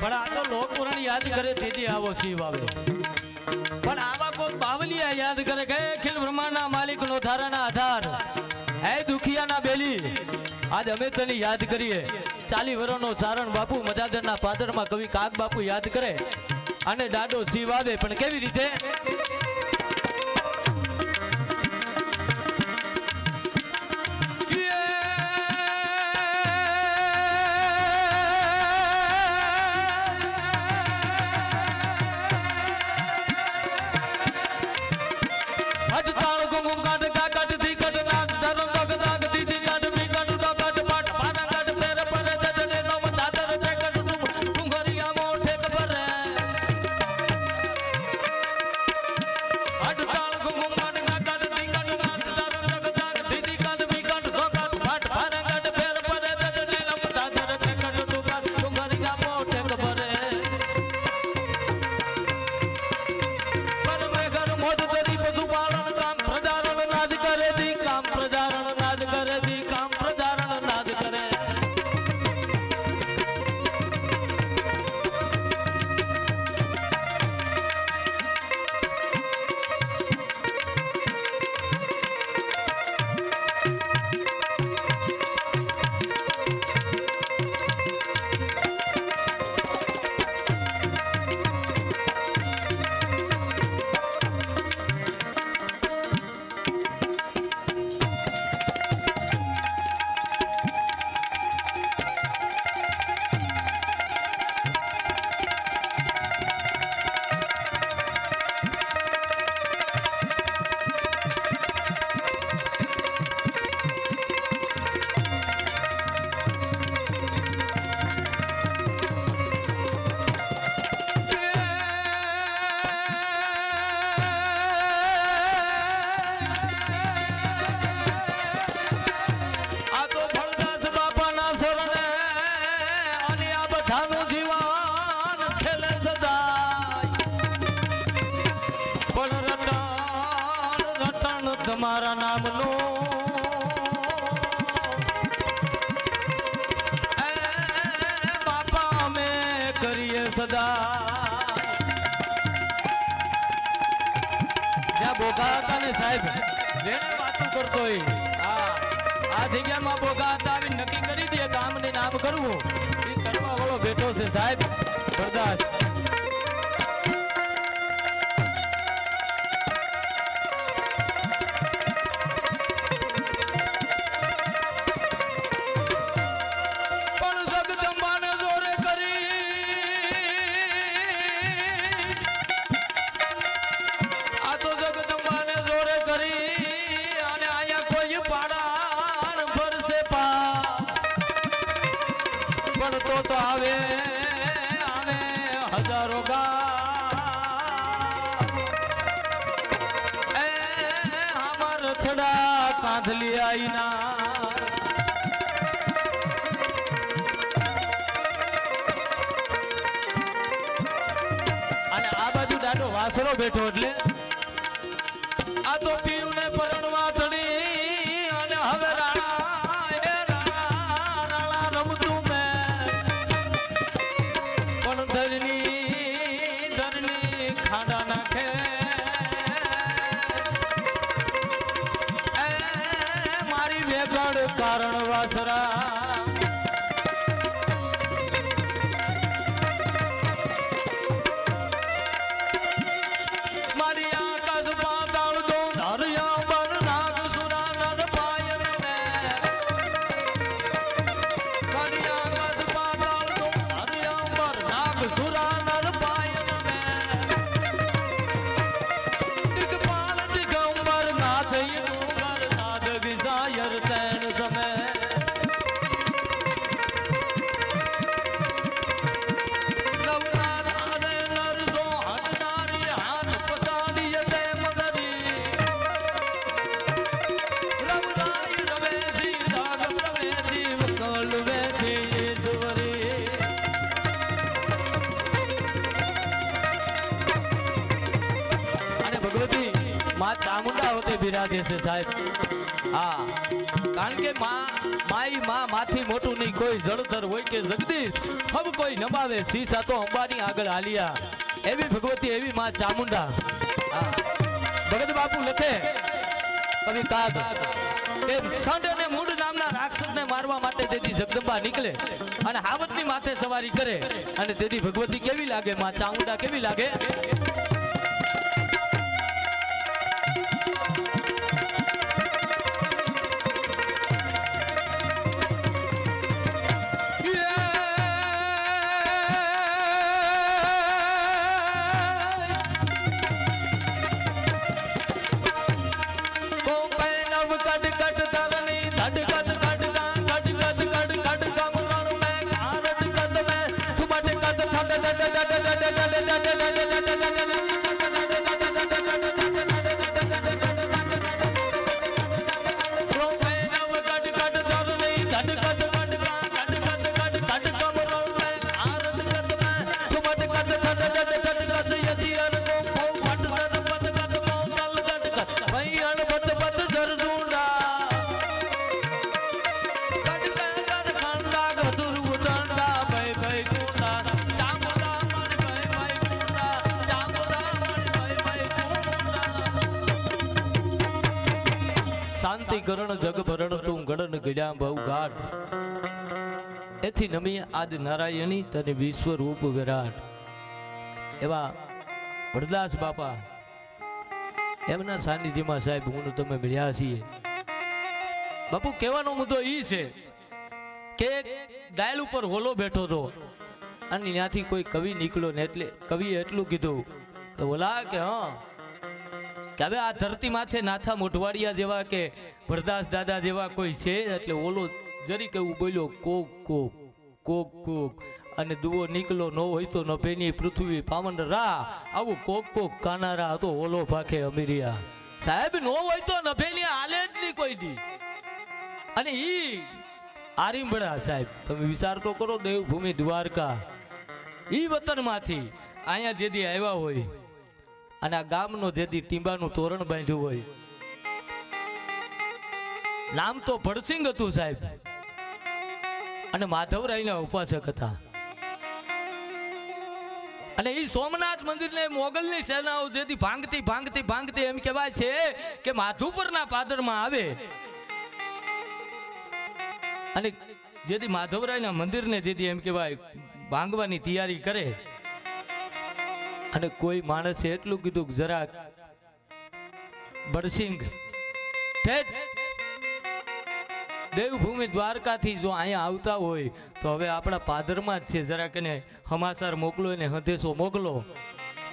પણ આ તો લોક પુરાણ યાદ કરે તેથી આવો શિવ આવે પણ આવા કોઈ બાવલિયા યાદ કરે કે અખિલ બ્રહ્માંડના માલિકનો ધારાના આધાર હે દુખિયાના બેલી આજ અમે તને યાદ કરીએ 40 વર્ષનો સારણ બાપુ મજાદરના પાદરમાં કવિ કાગ બાપુ યાદ કરે અને દાડો શિવ આવે પણ કેવી રીતે તમારા નામનો બાપા અમે કરીએ સદા જ્યાં બોગા હતા ને સાહેબ જેને વાતું કરતો હોય આ જગ્યામાં બોગા હતા આવી નક્કી કરી દે ગામને નામ કરવું એ કરવા વાળો બેઠો છે સાહેબ બરદાસ તો આવે આવે હજારો ગામર છડા કાંધલી આઈના અને આ બાજુ દાડો વાસળો બેઠો એટલે આ તો પીયું ને પરણવા તડી અને હવે ધરની ખાડા નાખે મારી વેગડ કારણ વાસરા મારી આકાશ પાતાળ દો હરિયા બર નાગ સુરા નર પાય મારી આકાશ પાતાળ દો હરિયા બર નાગ સુરા ચામુંડા હોતે બિરાજે છે સાહેબ। હા, કારણ કે માથી મોટું નહીં કોઈ, જળધર હોય કે જગદીશ હબ કોઈ નમાવે, શીશ આ તો અંબાની આગળ હાલિયા, એવી ભગવતી એવી માં ચામુંડા। હા, ભગત બાપુ લખે કવિ કાગ કે સંડ અને મૂળ નામના રાક્ષસને મારવા માટે તેથી જગદંબા નીકળે અને હાવતની માથે સવારી કરે, અને તેથી ભગવતી કેવી લાગે, માં ચામુંડા કેવી લાગે। શાંતિ કરણ જગ ભરણ તું ગણન ગડ્યા બહુ ગાઢ, એથી નમી આદ નારાયણી તને વિશ્વ રૂપ વિરાટ। એવા વરદાસ બાપા એમના સાનિધ્યમાં સાહેબ હું તમે મળ્યા છીએ। બાપુ કહેવાનો મુદ્દો ઈ છે કે ડાયલ ઉપર હોલો બેઠો હતો અને ત્યાંથી કોઈ કવિ નીકળ્યો ને એટલે કવિએ એટલું કીધું કે ઓલા કે હા કે હવે આ ધરતી માથે નાથા મોઢવાડિયા જેવા કે વરદાસ દાદા જેવા કોઈ છે, એટલે ઓલો જરીક એવું બોલ્યો કોક કોક કોક કોક, અને દુઓ નીકળો ન હોય તો નભેની પૃથ્વી પાવન રા, આવું કોક કોક કાનારા હતો ઓલો ભાખે અમીરિયા। સાહેબ નો હોય તો નભેની હાલે જ નહીં કોઈ દી, અને ઈ આરીંબડા સાહેબ તમે વિચાર તો કરો, દેવભૂમિ દ્વારકા ઈ વતનમાંથી અહીંયા જેદી આવ્યા હોય અને આ ગામનો જેદી ટીંબાનું તોરણ બાંધ્યું હોય, નામ તો ભડસિંગ હતું સાહેબ, અને માધવરાયના ઉપાસક હતા, અને ઈ સોમનાથ મંદિરને મોગલની સેનાઓ જેથી ભાંગતી ભાંગતી ભાંગતી એમ કહેવાય છે કે માધુપરના પાદરમાં આવે, અને જેથી માધવરાયના મંદિરને જેથી એમ કહેવાય ભાંગવાની તૈયારી કરે, અને કોઈ માણસે એટલું કીધું કે જરાક બરસિંગ દેવભૂમિ દ્વારકાથી જો અહીંયા આવતા હોય તો હવે આપણા પાદરમાં જ છે, જરાક એને સમાચાર મોકલો, એને સંદેશો મોકલો,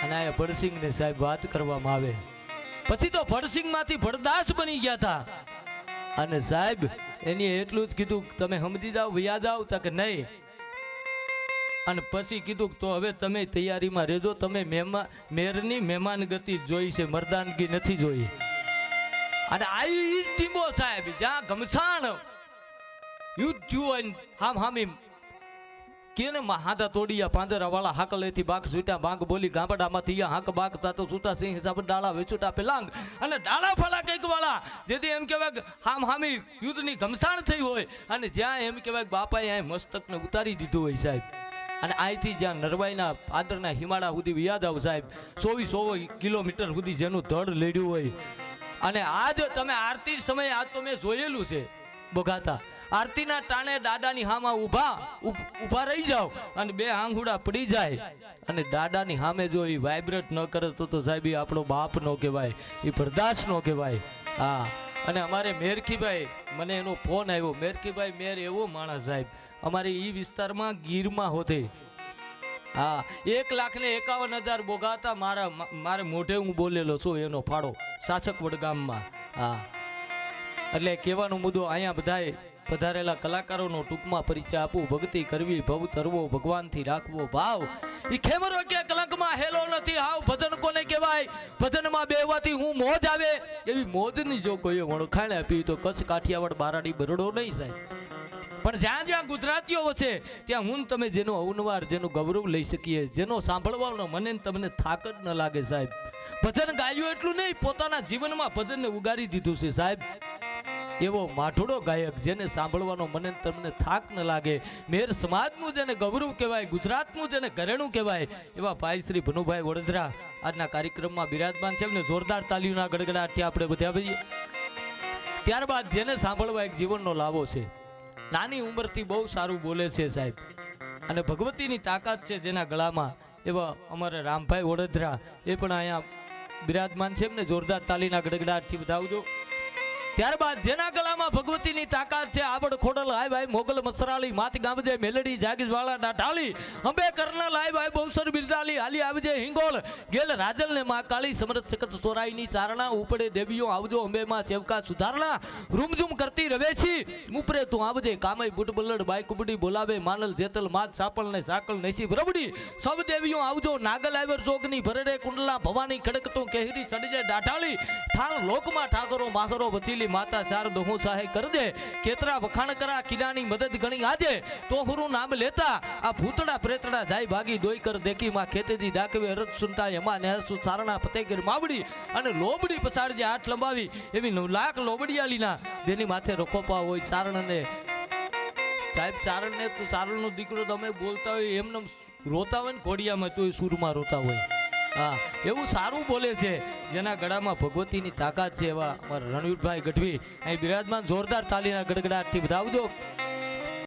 અને અહીંયા ભડસિંગને સાહેબ વાત કરવામાં આવે। પછી તો ભડસિંગમાંથી ભડદાસ બની ગયા હતા, અને સાહેબ એની એટલું જ કીધું તમે સમજી જાઓ વયા જાઓ, તા કે નહીં, અને પછી કીધું તો હવે તમે તૈયારીમાં રહેજો, તમે મેરની મહેમાન ગતિ જોઈ છે, મર્દાનગી નથી જોઈ। અને આ ટીમો સાહેબ જ્યાં ઘમસાણ યુદ્ધ થયું હામ હામી કેને હાથા તોડિયા પાંદરા વાળા હાકલેથી બાક છૂટા બાંગ બોલી ગામડામાંથી હાક બાક તાતો છૂટા સિંહ હિસાબ ડાળા વેચુટા પેલાંગ, અને ડાળા ફાલા કઈક વાળા જેથી એમ કહેવાય હામ હામી યુદ્ધની ઘમસાણ થઈ હોય, અને જ્યાં એમ કહેવાય બાપાએ અહીં મસ્તકને ઉતારી દીધું હોય સાહેબ, અને અહીંથી જ્યાં નરવાઈના આદરના હિમાળા સુધી યાદ આવ સાહેબ 100 કિલોમીટર સુધી જેનું ધડ લેડ્યું હોય, અને આજ તમે આરતી સમયે આજ તો મેં જોયેલું છે બગાતા આરતીના ટાણે દાદાની હામાં ઊભા રહી જાવ અને બે આંગુડા પડી જાય, અને દાદાની સામે જો એ વાઇબ્રેટ ન કરે તો સાહેબ એ આપણો બાપ નો કહેવાય, એ વરદાસ નો કહેવાય। હા, અને અમારે મેરખીભાઈ મને એનો ફોન આવ્યો, મેરખીભાઈ મેર એવો માણસ સાહેબ અમારે એ વિસ્તારમાં ગીરમાં હોતે, હા 1,51,000 બોગાતા મારે મોઢે હું બોલેલો છું એનો ફાળો શાસકવડ ગામમાં। હા, એટલે કહેવાનો મુદ્દો અહીંયા બધાએ પધારેલા કલાકારોનો ટૂંકમાં પરિચય આપવું, ભક્તિ કરવી, ભવ તરવો, ભગવાનથી રાખવો ભાવ, ઈ ખેમરો કે કલંકમાં હેલો નથી હાવ, ભજન કોને કહેવાય, ભજનમાં બેવાથી હું મોજ આવે, એવી મોજની જો કોઈ વણખાણ આપી તો કચ્છ કાઠિયાવાડ બારાડી બરડો નહીં સાહેબ, પણ જ્યાં જ્યાં ગુજરાતીઓ વસે ત્યાં હું ને તમે જેનો અવનવાર જેનું ગૌરવ લઈ શકીએ, જેનો સાંભળવાનો મને ને તમને થાક જ ન લાગે સાહેબ. ભજન ગાયું એટલું નહીં, પોતાના જીવનમાં ભજનને ઉગારી દીધું છે સાહેબ. એવો માઠોડો ગાયક જેને સાંભળવાનો મને ને તમને થાક ન લાગે, મેર સમાજનું જેને ગૌરવ કહેવાય, ગુજરાતનું જેને ઘરેણું કહેવાય, એવા ભાઈ શ્રી ભનુભાઈ વડોદરા આજના કાર્યક્રમમાં બિરાજમાન છે. એમને જોરદાર તાલીઓના ગડગડાટથી આપણે વધાવીએ. ત્યારબાદ જેને સાંભળવા એક જીવનનો લાવો છે, નાની ઉંમરથી બહુ સારું બોલે છે સાહેબ, અને ભગવતીની તાકાત છે જેના ગળામાં, એવા અમારે રામભાઈ વડોદરા એ પણ અહીંયા બિરાજમાન છે. એમને જોરદાર તાલીના ગડગડાટથી વધાવજો. ત્યારબાદ જેના ગળામાં ભગવતીની તાકાત છે, આવડ ખોડલ હાય ભાઈ મોગલ મસરાળી માત ગામજે મેલડી જાગીજવાળા ડાઢાળી અંબે કરનલ હાય ભાઈ બહુસર બિરદાલી હાલી આવજે હિંગોળ ગેલ રાજલ ને માં કાળી સમરથ સખત સોરાઈની ચારણા ઉપડે દેવીઓ આવજો અંબે માં સેવકા સુધારણા રૂમઝુમ કરતી રવેશી ઉપરે તું આવજે કામય બુટ બલ્લડ બાઈ કુબડી બોલાવે માનલ જેતલ માત સાપલ ને સાકલ નસીબ રબડી સબ દેવીઓ આવજો નાગલ આઈવર જોગની ભરડે કુંડલા ભવાની ખડક તું કેહરી સડજે ડાઢાળી ઠાણ લોકમાં ઠાકરો માહરો વચીલી માતા ચાર દોહો સહાય કર દે કેતરા વખાણ કરા કિલાની મદદ ગણી આજે તો હુરું નામ લેતા આ ભૂતડા પ્રેતડા જાય ભાગી દોઈ કર દેખી માં ખેતેદી દાકવે અરજ સુનતા એમાં નેહસુ સારણા ફતેગર માવડી અને લોબડી પસાડજે હાથ લંબાવી એવી 9 લાખ લોબડિયાલીના જેની માથે રખોપા હોય ચારણને સાહેબ. ચારણને તો ચારણનો દીકરો તમે બોલતા હોય એમને રોતા હોય ને ઘોડિયામાં તો એ સૂરમાં રોતા હોય. હા, એવું સારું બોલે છે જેના ગળામાં ભગવતીની તાકાત છે એવા અમારા રણવીરભાઈ ગઢવી અહીં બિરાજમાન. જોરદાર તાલીના ગડગડાટથી વધાવજો.